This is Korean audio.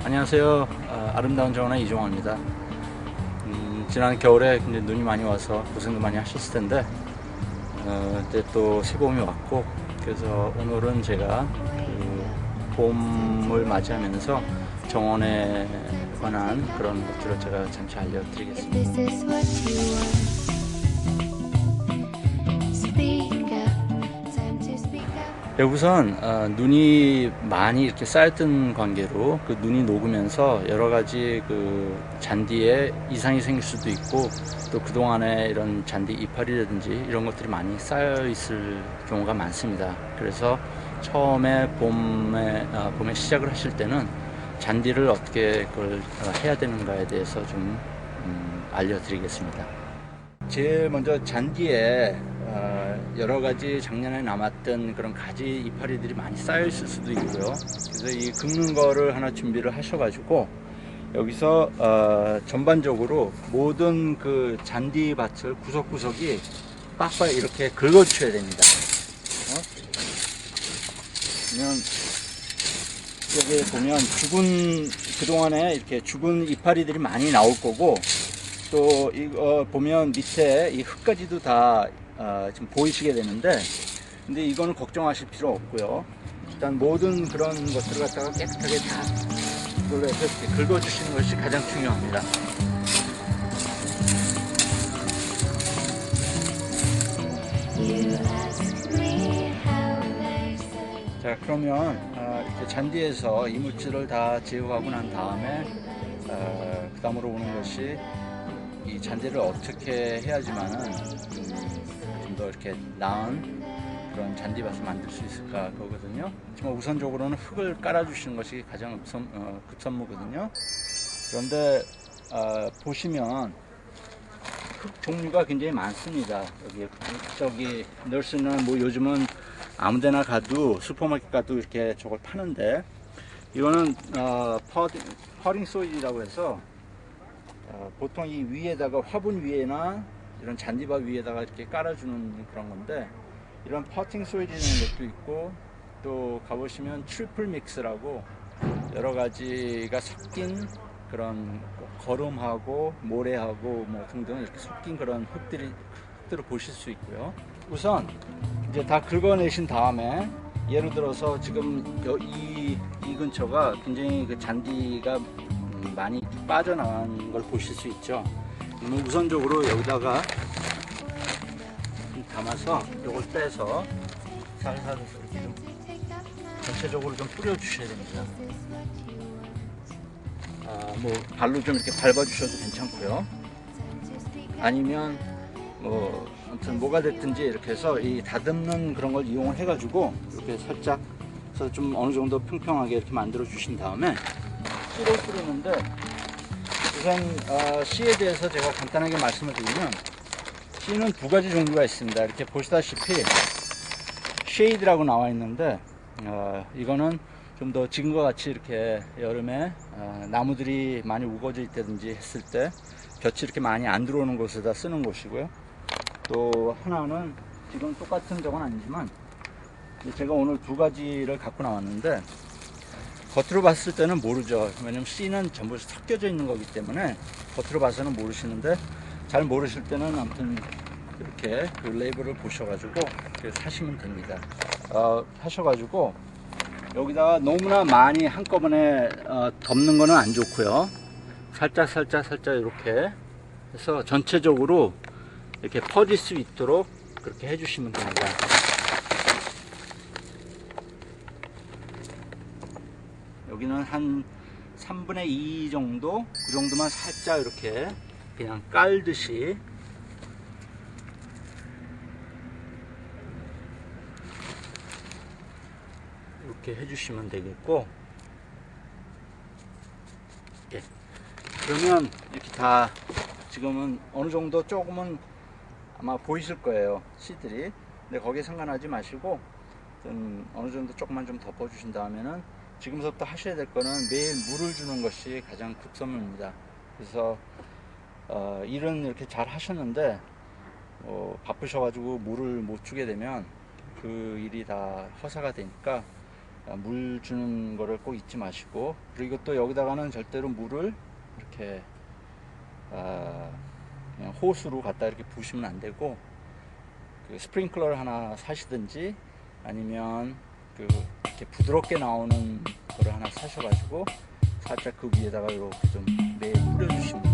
안녕하세요. 아름다운 정원의 이종환입니다. 지난 겨울에 굉장히 눈이 많이 와서 고생도 많이 하셨을 텐데 이제 또 새봄이 왔고, 그래서 오늘은 제가 봄을 맞이하면서 정원에 관한 그런 것들을 제가 잠시 알려드리겠습니다. 네, 우선 눈이 많이 이렇게 쌓였던 관계로 그 눈이 녹으면서 여러 가지 그 잔디에 이상이 생길 수도 있고, 또 그동안에 이런 잔디 이파리라든지 이런 것들이 많이 쌓여 있을 경우가 많습니다. 그래서 처음에 봄에 시작을 하실 때는 잔디를 어떻게 그걸 해야 되는가에 대해서 좀 알려드리겠습니다. 제일 먼저 잔디에 여러 가지 작년에 남았던 그런 가지 이파리들이 많이 쌓여 있을 수도 있고요. 그래서 이 긁는 거를 하나 준비를 하셔가지고 여기서 전반적으로 모든 그 잔디밭을 구석구석이 빡빡 이렇게 긁어 주셔야 됩니다. 그러면 여기 보면 그동안에 이렇게 죽은 이파리들이 많이 나올 거고, 또 이거 보면 밑에 이 흙까지도 다 지금 보이시게 되는데, 근데 이거는 걱정하실 필요 없고요. 일단 모든 그런 것들을 갖다가 깨끗하게 다 이걸로 해서 이렇게 긁어주시는 것이 가장 중요합니다. 자, 그러면 이렇게 잔디에서 이물질을 다 제거하고 난 다음에 그 다음으로 오는 것이 이 잔디를 어떻게 해야지만은 좀 더 이렇게 나은 그런 잔디밭을 만들 수 있을까 그거거든요. 정말 우선적으로는 흙을 깔아주시는 것이 가장 급선무거든요. 그런데 보시면 흙 종류가 굉장히 많습니다. 저기 널스는 뭐 요즘은 아무데나 가도 슈퍼마켓 가도 이렇게 저걸 파는데, 이거는 퍼링 소일이라고 해서 보통 이 위에다가 화분 위에나 이런 잔디밭 위에다가 이렇게 깔아주는 그런 건데, 이런 퍼팅 소일이라는 것도 있고, 또 가보시면 트리플 믹스라고 여러 가지가 섞인 그런 거름하고 모래하고 뭐 등등 이렇게 섞인 그런 흙들을 보실 수 있고요. 우선 이제 다 긁어내신 다음에, 예를 들어서 지금 이 근처가 굉장히 그 잔디가 많이 빠져나간 걸 보실 수 있죠. 그러면 우선적으로 여기다가 담아서 이걸 빼서 살살 이렇게 좀 전체적으로 좀 뿌려 주셔야 됩니다. 뭐 발로 좀 이렇게 밟아 주셔도 괜찮고요. 아니면 뭐 아무튼 뭐가 됐든지 이렇게 해서 이 다듬는 그런 걸 이용을 해 가지고 이렇게 살짝 해서 좀 어느 정도 평평하게 이렇게 만들어 주신 다음에 씨를 뿌리는데, 우선 씨에 대해서 제가 간단하게 말씀을 드리면, 씨는 두 가지 종류가 있습니다. 이렇게 보시다시피 쉐이드라고 나와 있는데, 이거는 좀 더 지금과 같이 이렇게 여름에 나무들이 많이 우거져 있다든지 했을 때 볕이 이렇게 많이 안 들어오는 곳에다 쓰는 곳이고요. 또 하나는 지금 똑같은 적은 아니지만 제가 오늘 두 가지를 갖고 나왔는데, 겉으로 봤을 때는 모르죠. 왜냐면 씨는 전부 섞여져 있는 거기 때문에 겉으로 봐서는 모르시는데, 잘 모르실 때는 아무튼 이렇게 그 레이블을 보셔가지고 사시면 됩니다. 하셔가지고 여기다가 너무나 많이 한꺼번에 덮는 거는 안 좋고요. 살짝 이렇게 해서 전체적으로 이렇게 퍼질 수 있도록 그렇게 해주시면 됩니다. 여기는 한 3분의 2 정도, 그 정도만 살짝 이렇게 그냥 깔듯이 이렇게 해주시면 되겠고, 예. 그러면 이렇게 다 지금은 어느 정도 조금은 아마 보이실 거예요, 씨들이. 근데 거기에 상관하지 마시고 어느 정도 조금만 좀 덮어 주신 다음에는, 지금부터 하셔야 될 거는 매일 물을 주는 것이 가장 급선무입니다. 그래서 일은 이렇게 잘 하셨는데 바쁘셔가지고 물을 못 주게 되면 그 일이 다 허사가 되니까 물 주는 거를 꼭 잊지 마시고, 그리고 또 여기다가는 절대로 물을 이렇게 그냥 호스로 갖다 이렇게 부으시면 안 되고, 그 스프링클러를 하나 사시든지 아니면 그 이렇게 부드럽게 나오는 거를 하나 사셔가지고 살짝 그 위에다가 이렇게 좀 매일 뿌려주시면